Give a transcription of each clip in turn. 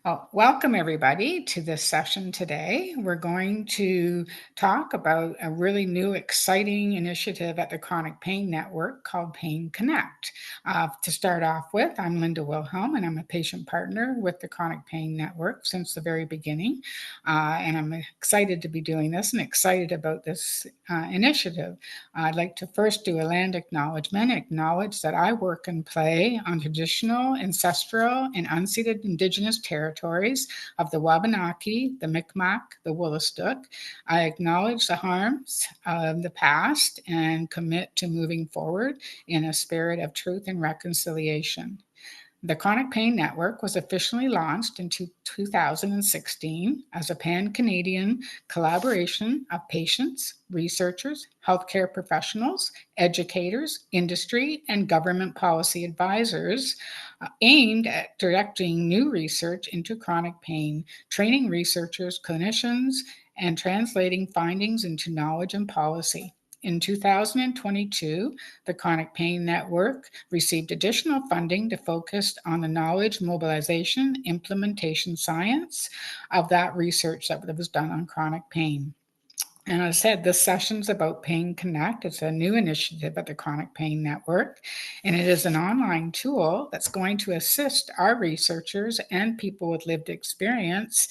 Well, welcome everybody to this session today. We're going to talk about a really new, exciting initiative at the Chronic Pain Network called Pain Connect. To start off with, I'm Linda Wilhelm, and I'm a patient partner with the Chronic Pain Network since the very beginning. And I'm excited to be doing this and excited about this initiative. I'd like to first do a land acknowledgement, acknowledge that I work and play on traditional, ancestral, and unceded Indigenous territories of the Wabanaki, the Mi'kmaq, the Wolastoq. I acknowledge the harms of the past and commit to moving forward in a spirit of truth and reconciliation. The Chronic Pain Network was officially launched in 2016 as a pan-Canadian collaboration of patients, researchers, healthcare professionals, educators, industry, and government policy advisors aimed at directing new research into chronic pain, training researchers, clinicians, and translating findings into knowledge and policy. In 2022, the Chronic Pain Network received additional funding to focus on the knowledge, mobilization, implementation science of that research that was done on chronic pain. And as I said, this session's about Pain Connect. It's a new initiative at the Chronic Pain Network, and it is an online tool that's going to assist our researchers and people with lived experience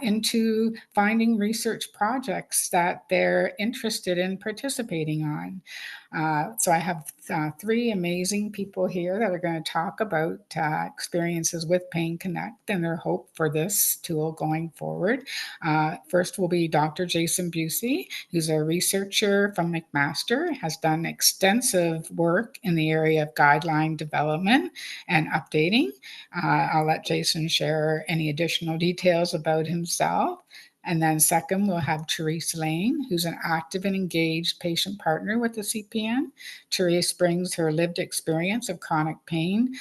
into finding research projects that they're interested in participating on. So I have three amazing people here that are going to talk about experiences with Pain Connect and their hope for this tool going forward. First will be Dr. Jason Busse, who's a researcher from McMaster, has done extensive work in the area of guideline development and updating. I'll let Jason share any additional details about himself. And then second, we'll have Therese Lane, who's an active and engaged patient partner with the CPN. Therese brings her lived experience of chronic pain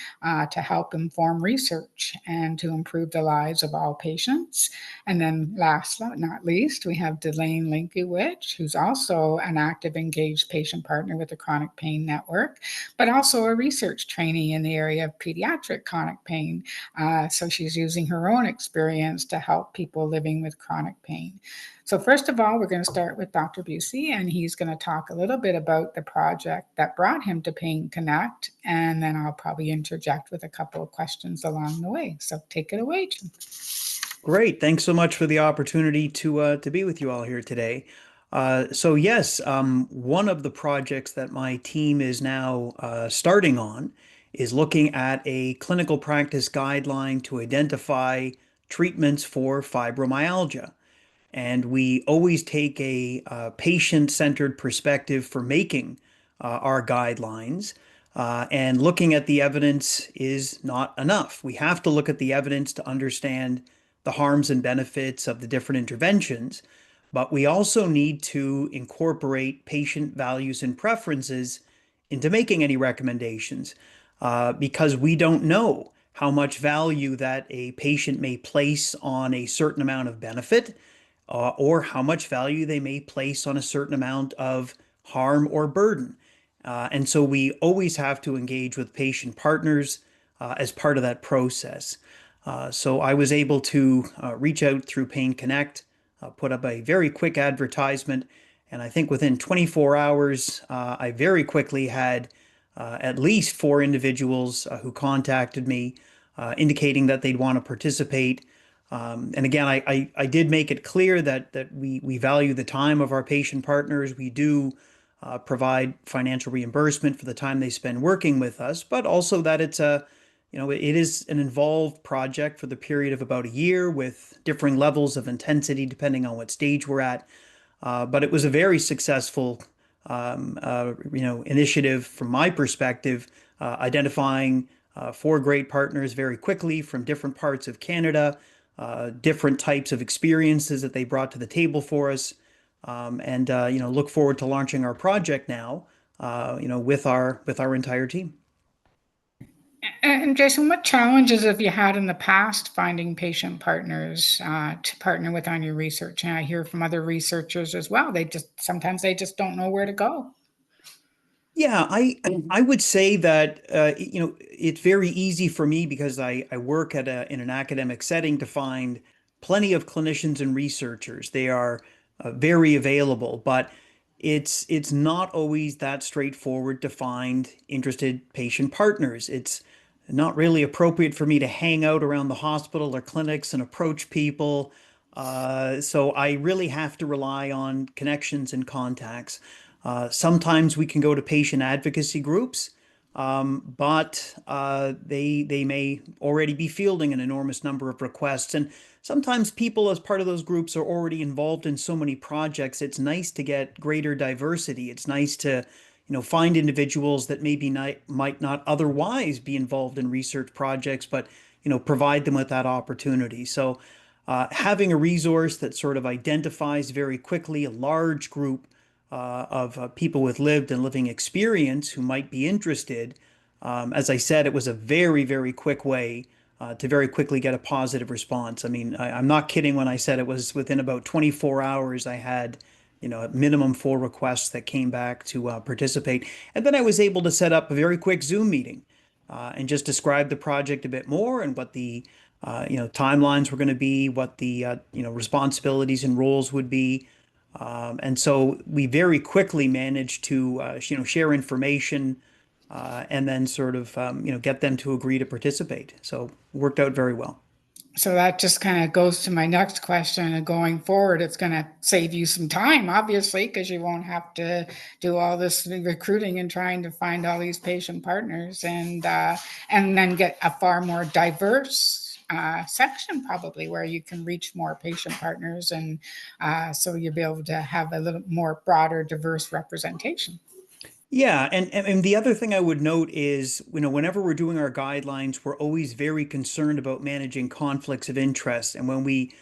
to help inform research and to improve the lives of all patients. And then last but not least, we have Delane Linkiewich, who's also an active, engaged patient partner with the Chronic Pain Network, but also a research trainee in the area of pediatric chronic pain. So she's using her own experience to help people living with chronic pain. So first of all, we're going to start with Dr. Busse, and he's going to talk a little bit about the project that brought him to Pain Connect, and then I'll probably interject with a couple of questions along the way. So take it away, Jim. Great. Thanks so much for the opportunity to be with you all here today. Yes, one of the projects that my team is now starting on is looking at a clinical practice guideline to identify treatments for fibromyalgia. And we always take a patient-centered perspective for making our guidelines. And looking at the evidence is not enough. We have to look at the evidence to understand the harms and benefits of the different interventions, but we also need to incorporate patient values and preferences into making any recommendations because we don't know how much value that a patient may place on a certain amount of benefit or how much value they may place on a certain amount of harm or burden. And so we always have to engage with patient partners as part of that process. So I was able to reach out through Pain Connect, put up a very quick advertisement, and I think within 24 hours, I very quickly had at least 4 individuals who contacted me indicating that they'd want to participate. And again, I did make it clear that we value the time of our patient partners. We do provide financial reimbursement for the time they spend working with us, but also that it is an involved project for the period of about a year with differing levels of intensity depending on what stage we're at. But it was a very successful, initiative from my perspective, identifying 4 great partners very quickly from different parts of Canada, different types of experiences that they brought to the table for us, and look forward to launching our project now, with our entire team. And Jason, what challenges have you had in the past finding patient partners to partner with on your research? And I hear from other researchers as well. Sometimes they just don't know where to go. Yeah, I would say that it's very easy for me because I work in an academic setting to find plenty of clinicians and researchers. They are very available, but it's not always that straightforward to find interested patient partners. It's not really appropriate for me to hang out around the hospital or clinics and approach people. So I really have to rely on connections and contacts. Sometimes we can go to patient advocacy groups, but they may already be fielding an enormous number of requests. And sometimes people, as part of those groups, are already involved in so many projects. It's nice to get greater diversity. It's nice to, find individuals that maybe might not otherwise be involved in research projects, but provide them with that opportunity. So, having a resource that sort of identifies very quickly a large group of people with lived and living experience who might be interested. As I said, it was a very, very quick way to very quickly get a positive response. I mean, I'm not kidding when I said it was within about 24 hours, I had, a minimum 4 requests that came back to participate. And then I was able to set up a very quick Zoom meeting and just describe the project a bit more and what the timelines were going to be, what the responsibilities and roles would be. And so we very quickly managed to, share information and then sort of, get them to agree to participate. So it worked out very well. So that just kind of goes to my next question. And going forward, it's going to save you some time, obviously, because you won't have to do all this recruiting and trying to find all these patient partners, and then get a far more diverse section, probably, where you can reach more patient partners, and so you'll be able to have a little more broader, diverse representation. Yeah, and the other thing I would note is, whenever we're doing our guidelines, we're always very concerned about managing conflicts of interest. And when we,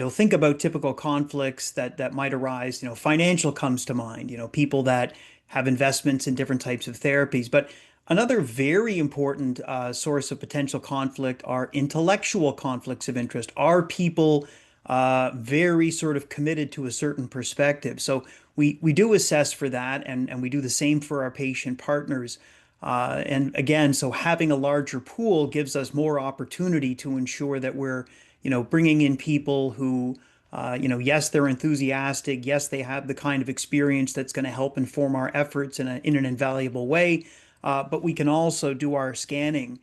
think about typical conflicts that might arise, financial comes to mind, people that have investments in different types of therapies. But another very important source of potential conflict are intellectual conflicts of interest. Are people very sort of committed to a certain perspective? So we do assess for that, and we do the same for our patient partners. And again, so having a larger pool gives us more opportunity to ensure that we're, bringing in people who, yes, they're enthusiastic. Yes, they have the kind of experience that's going to help inform our efforts in an invaluable way. But we can also do our scanning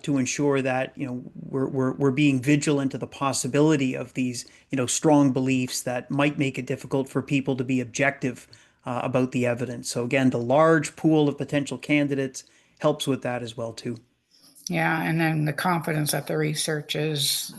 to ensure that we're being vigilant to the possibility of these strong beliefs that might make it difficult for people to be objective about the evidence. So again, the large pool of potential candidates helps with that as well too. Yeah, and then the confidence that the research is,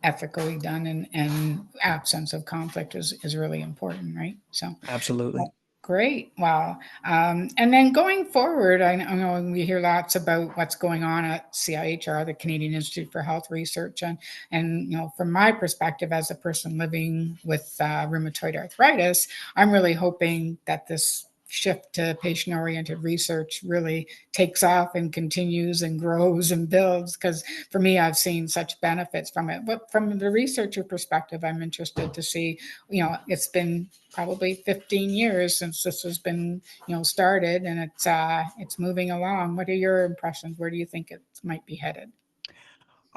ethically done, and absence of conflict is really important, right? So, Absolutely. great. Wow. And then going forward, I know we hear lots about what's going on at CIHR, the Canadian Institute for Health Research, and from my perspective as a person living with rheumatoid arthritis, I'm really hoping that this shift to patient-oriented research really takes off and continues and grows and builds, because for me, I've seen such benefits from it. But from the researcher perspective, I'm interested to see, it's been probably 15 years since this has been, started, and it's moving along. What are your impressions? Where do you think it might be headed?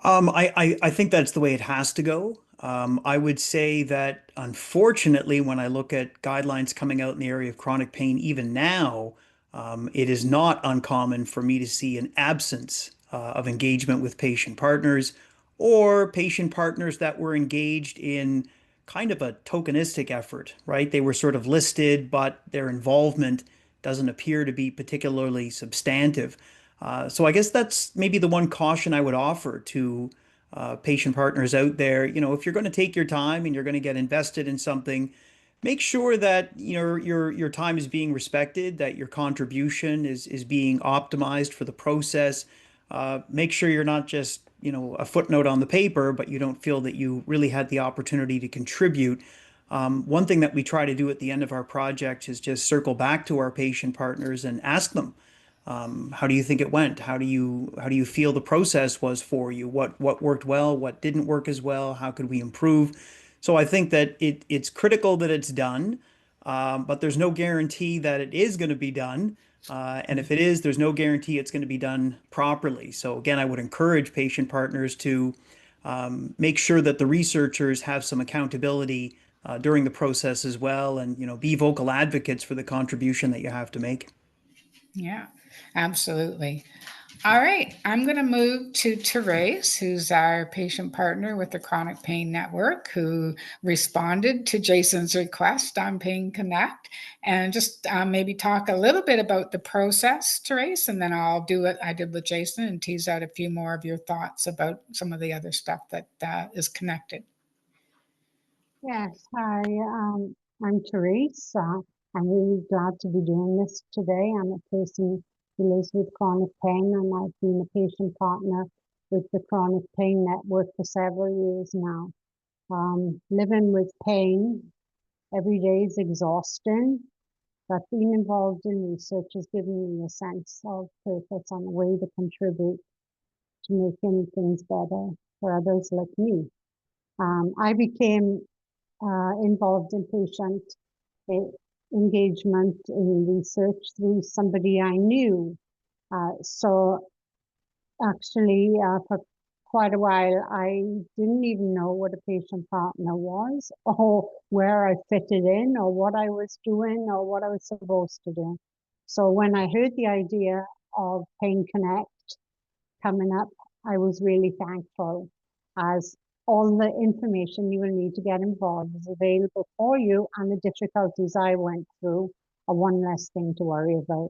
I think that's the way it has to go. I would say that unfortunately, when I look at guidelines coming out in the area of chronic pain, even now, it is not uncommon for me to see an absence of engagement with patient partners or patient partners that were engaged in kind of a tokenistic effort, right? They were sort of listed, but their involvement doesn't appear to be particularly substantive. So I guess that's maybe the one caution I would offer to patient partners out there. If you're going to take your time and you're going to get invested in something, make sure that your time is being respected, that your contribution is being optimized for the process. Make sure you're not just a footnote on the paper, but you don't feel that you really had the opportunity to contribute. One thing that we try to do at the end of our project is just circle back to our patient partners and ask them, how do you think it went? How do you feel the process was for you? What worked well? What didn't work as well? How could we improve? So I think that it's critical that it's done, but there's no guarantee that it is going to be done. And if it is, there's no guarantee it's going to be done properly. So again, I would encourage patient partners to make sure that the researchers have some accountability during the process as well, and be vocal advocates for the contribution that you have to make. Yeah, absolutely. All right, I'm going to move to Therese, who's our patient partner with the Chronic Pain Network, who responded to Jason's request on Pain Connect, and just maybe talk a little bit about the process, Therese, and then I'll do what I did with Jason and tease out a few more of your thoughts about some of the other stuff that is connected. Yes, hi, I'm Therese. I'm really glad to be doing this today. I'm a person who lives with chronic pain, and I've been a patient partner with the Chronic Pain Network for several years now. Living with pain every day is exhausting, but being involved in research has given me a sense of purpose and a way to contribute to making things better for others like me. I became involved in patient engagement in research through somebody I knew. So actually, for quite a while, I didn't even know what a patient partner was, or where I fitted in, or what I was doing, or what I was supposed to do. So when I heard the idea of Pain Connect coming up, I was really thankful, as all the information you will need to get involved is available for you, and the difficulties I went through are one less thing to worry about.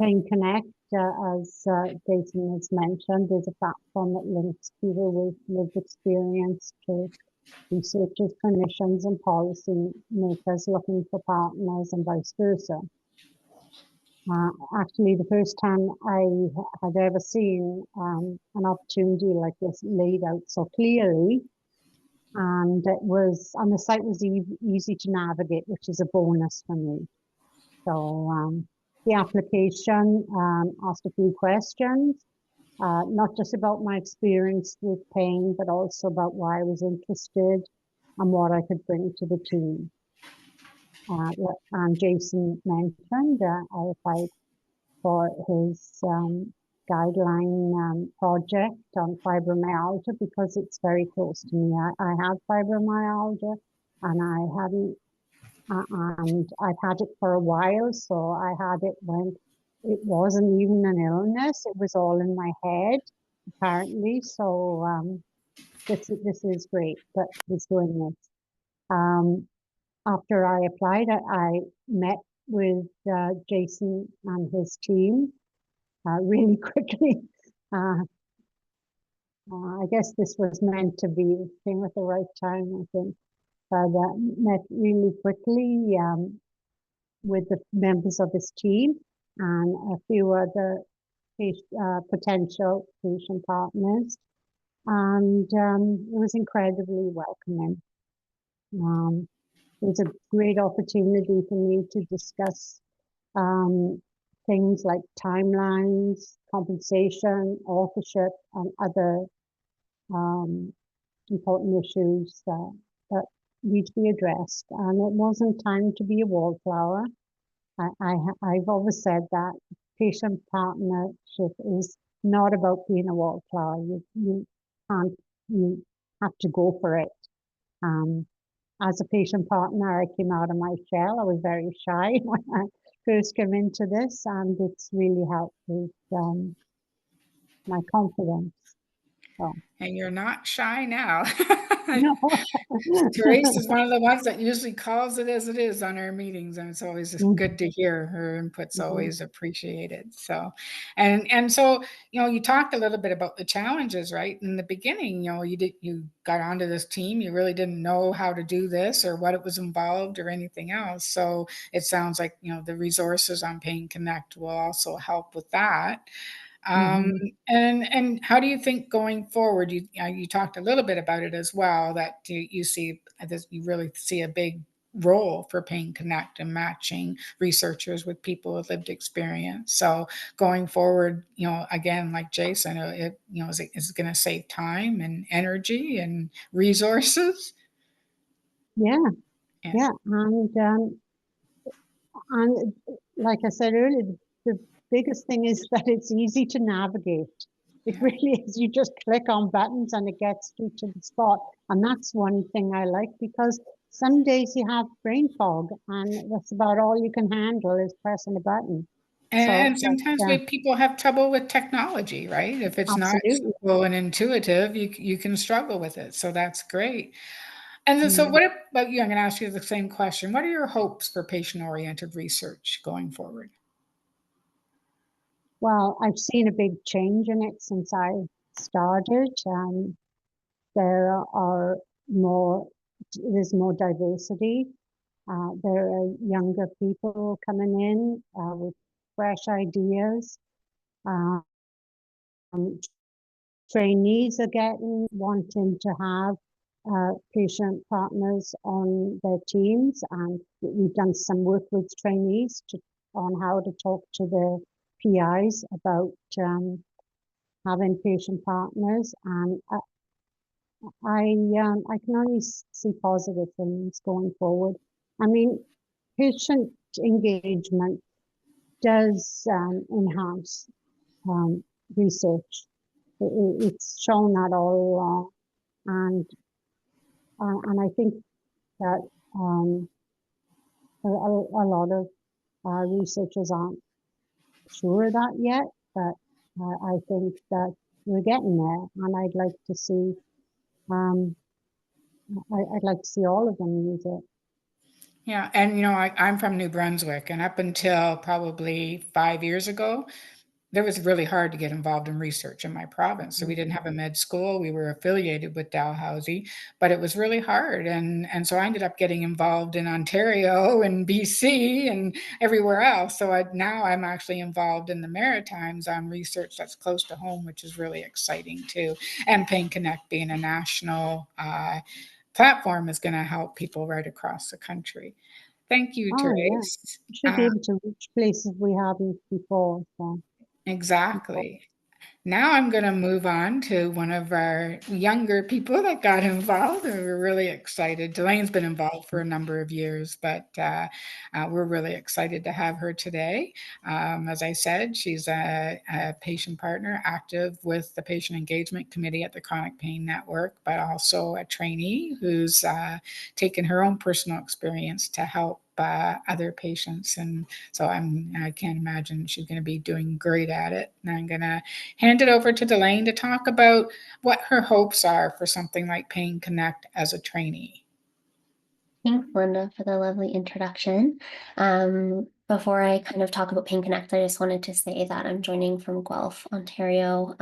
Pain Connect, as Jason has mentioned, is a platform that links people with lived experience to researchers, clinicians, and policy makers looking for partners, and vice versa. Actually, the first time I had ever seen an opportunity like this laid out so clearly, and the site was easy to navigate, which is a bonus for me. So the application asked a few questions, not just about my experience with pain, but also about why I was interested and what I could bring to the team. And Jason mentioned I applied for his guideline project on fibromyalgia because it's very close to me. I have fibromyalgia, and I've had it for a while. So I had it when it wasn't even an illness; it was all in my head, apparently. So this is great that he's doing this. After I applied, I met with Jason and his team really quickly. I guess this was meant to be. It came at the right time, I think. But met really quickly with the members of his team and a few other potential patient partners. And it was incredibly welcoming. It was a great opportunity for me to discuss things like timelines, compensation, authorship, and other important issues that need to be addressed. And it wasn't time to be a wallflower. I've always said that patient partnership is not about being a wallflower. You can't, you have to go for it. As a patient partner, I came out of my shell. I was very shy when I first came into this, and it's really helped with my confidence. So. And you're not shy now. No. Therese is one of the ones that usually calls it as it is on our meetings, and it's always good to hear. Her input's always appreciated. So, and so you talked a little bit about the challenges, right? In the beginning, you got onto this team, you really didn't know how to do this or what it was involved or anything else. So it sounds like the resources on Pain Connect will also help with that. And how do you think going forward? You talked a little bit about it as well, that you see this, you really see a big role for Pain Connect and matching researchers with people with lived experience. So going forward, again, like Jason, is it going to save time and energy and resources? Yeah. And And like I said earlier, the biggest thing is that it's easy to navigate. It Yeah. really is. You just click on buttons and it gets you to the spot. And that's one thing I like, because some days you have brain fog and that's about all you can handle is pressing a button. So, And sometimes people have trouble with technology, right? If it's not absolutely. simple and intuitive, you can struggle with it. So that's great. And then, so Mm. what about you? I'm going to ask you the same question. What are your hopes for patient-oriented research going forward? Well, I've seen a big change in it since I started. There are more, there's more diversity. There are younger people coming in with fresh ideas. Um, Trainees are wanting to have patient partners on their teams, and we've done some work with trainees on how to talk to the PIs about having patient partners, and I can only see positive things going forward. I mean, patient engagement does enhance research. It's shown that all along, and I think that a lot of researchers aren't sure of that yet, but I think that we're getting there, and um, I'd like to see all of them use it. Yeah, and I'm from New Brunswick, and up until probably 5 years ago, it was really hard to get involved in research in my province. So we didn't have a med school. We were affiliated with Dalhousie, but it was really hard. And so I ended up getting involved in Ontario and BC and everywhere else. So now I'm actually involved in the Maritimes on research that's close to home, which is really exciting too. And Pain Connect being a national platform is going to help people right across the country. Thank you, Oh yeah, Therese. we should be able to reach places we haven't before. So Exactly. Now I'm going to move on to one of our younger people that got involved, and we're really excited. Delane's been involved for a number of years, but we're really excited to have her today. As I said, she's a patient partner active with the Patient Engagement Committee at the Chronic Pain Network, but also a trainee who's taken her own personal experience to help other patients. And so I can't imagine she's going to be doing great at it. And I'm going to hand it over to Delane to talk about what her hopes are for something like Pain Connect as a trainee. Thanks, Linda, for the lovely introduction. Before I kind of talk about Pain Connect, I just wanted to say that I'm joining from Guelph, Ontario,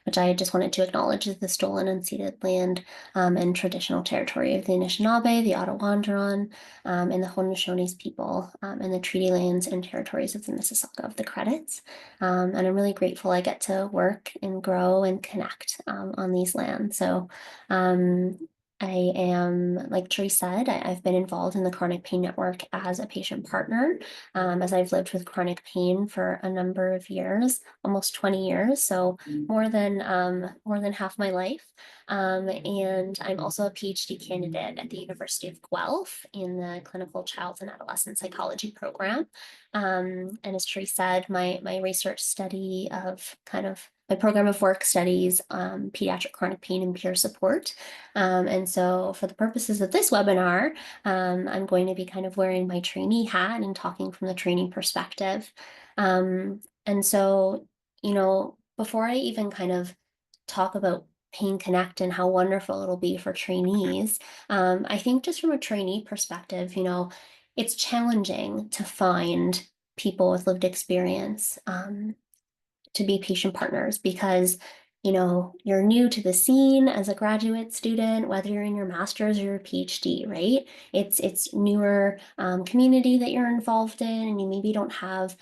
which I just wanted to acknowledge as the stolen unceded land and traditional territory of the Anishinaabe, the Ottawandaron, and the Haudenosaunee people, and the treaty lands and territories of the Mississauga of the Credits. And I'm really grateful I get to work and grow and connect on these lands. So I am, like Therese said, I've been involved in the Chronic Pain Network as a patient partner, as I've lived with chronic pain for a number of years, almost 20 years, so more than half my life. And I'm also a PhD candidate at the University of Guelph in the Clinical Child and Adolescent Psychology program. And as Therese said, my research study of my program of work studies pediatric chronic pain and peer support. And so for the purposes of this webinar, I'm going to be kind of wearing my trainee hat and talking from the trainee perspective. And so, before I even kind of talk about Pain Connect and how wonderful it'll be for trainees, I think just from a trainee perspective, it's challenging to find people with lived experience to be patient partners because you're new to the scene as a graduate student, whether you're in your master's or your PhD, right? It's newer community that you're involved in, and you maybe don't have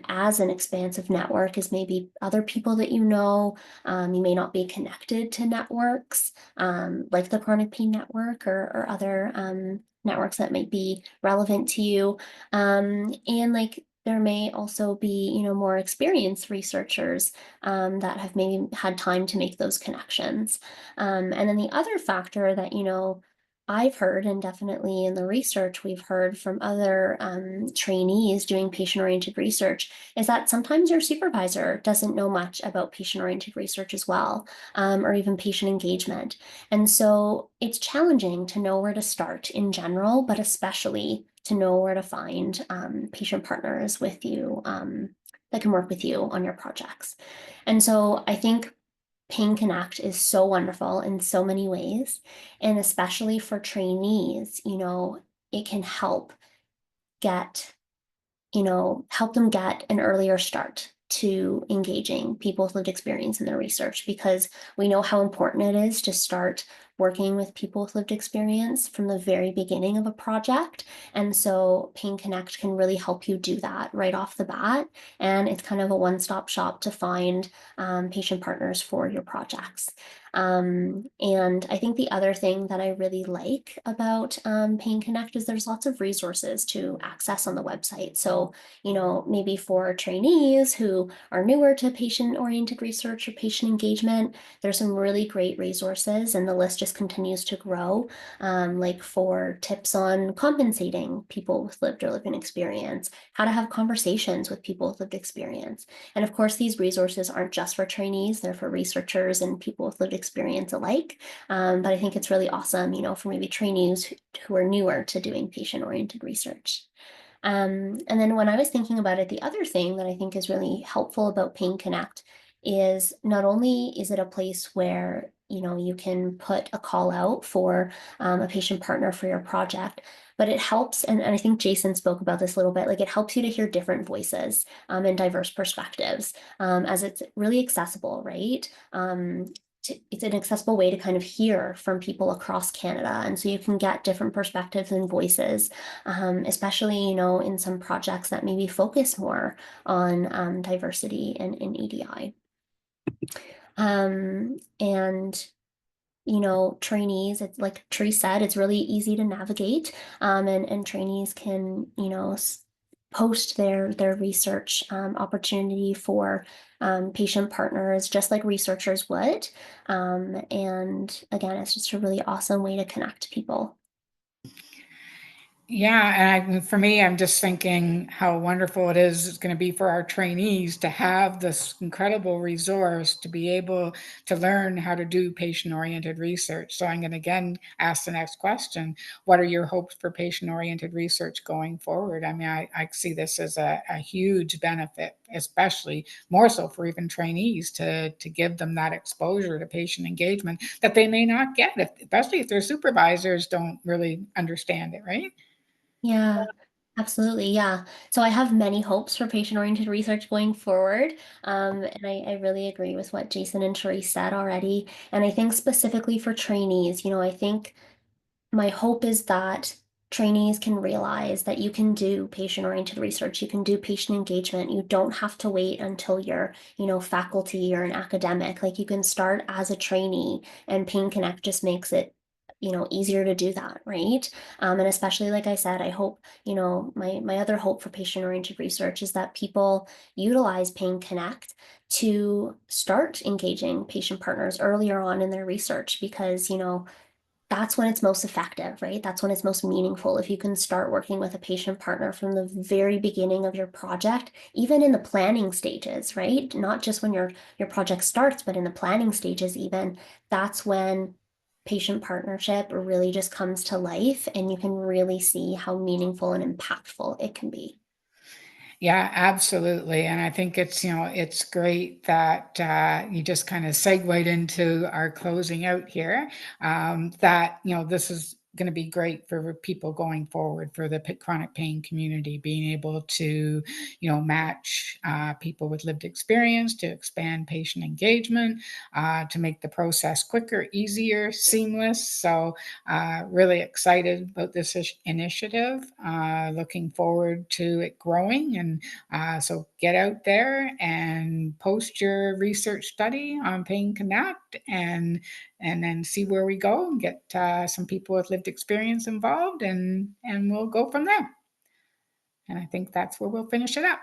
as an expansive network as maybe other people that you know. You may not be connected to networks like the Chronic Pain Network or other networks that might be relevant to you. And like there may also be, more experienced researchers that have maybe had time to make those connections. And then the other factor that, I've heard, and definitely in the research we've heard from other trainees doing patient-oriented research, is that sometimes your supervisor doesn't know much about patient-oriented research as well, or even patient engagement. And so it's challenging to know where to start in general, but especially to know where to find patient partners with you that can work with you on your projects. And so I think Pain Connect is so wonderful in so many ways. And especially for trainees, it can get, help them get an earlier start to engaging people with lived experience in their research, because we know how important it is to start working with people with lived experience from the very beginning of a project. And so Pain Connect can really help you do that right off the bat. And it's kind of a one-stop shop to find patient partners for your projects. And I think the other thing that I really like about Pain Connect is there's lots of resources to access on the website. So, maybe for trainees who are newer to patient-oriented research or patient engagement, there's some really great resources, and the list just continues to grow, like for tips on compensating people with lived or living experience, how to have conversations with people with lived experience. And of course, these resources aren't just for trainees, they're for researchers and people with lived experience alike. But I think it's really awesome, for maybe trainees who are newer to doing patient-oriented research. And then when I was thinking about it, the other thing that I think is really helpful about Pain Connect is not only is it a place where you can put a call out for a patient partner for your project, but it helps, and I think Jason spoke about this a little bit, like it helps you to hear different voices and diverse perspectives, as it's really accessible, right? It's an accessible way to kind of hear from people across Canada. And so you can get different perspectives and voices, especially, in some projects that maybe focus more on diversity in EDI. And trainees, it's like Therese said, it's really easy to navigate, and trainees can, post their research opportunity for patient partners just like researchers would. And again, it's just a really awesome way to connect people. Yeah, and for me, I'm just thinking how wonderful it's going to be for our trainees to have this incredible resource to be able to learn how to do patient-oriented research. So I'm going to again ask the next question. What are your hopes for patient-oriented research going forward? I mean, I see this as a huge benefit, especially more so for even trainees to give them that exposure to patient engagement that they may not get, especially if their supervisors don't really understand it, right? Yeah, absolutely. Yeah. So I have many hopes for patient-oriented research going forward. And I really agree with what Jason and Therese said already. And I think specifically for trainees, I think my hope is that trainees can realize that you can do patient-oriented research, you can do patient engagement. You don't have to wait until you're, faculty or an academic. Like you can start as a trainee, and Pain Connect just makes it, easier to do that, right? And especially, like I said, I hope, my other hope for patient-oriented research is that people utilize Pain Connect to start engaging patient partners earlier on in their research, because, that's when it's most effective, right? That's when it's most meaningful. If you can start working with a patient partner from the very beginning of your project, even in the planning stages, right? Not just when your project starts, but in the planning stages even, that's when patient partnership really just comes to life, and you can really see how meaningful and impactful it can be. Yeah, absolutely. And I think it's great that you just kind of segued into our closing out here. That, this is going to be great for people going forward for the chronic pain community, being able to, match people with lived experience to expand patient engagement, to make the process quicker, easier, seamless. So, really excited about this initiative. Looking forward to it growing. And so get out there and post your research study on Pain Connect, and then see where we go and get some people with lived experience involved, and we'll go from there. And I think that's where we'll finish it up.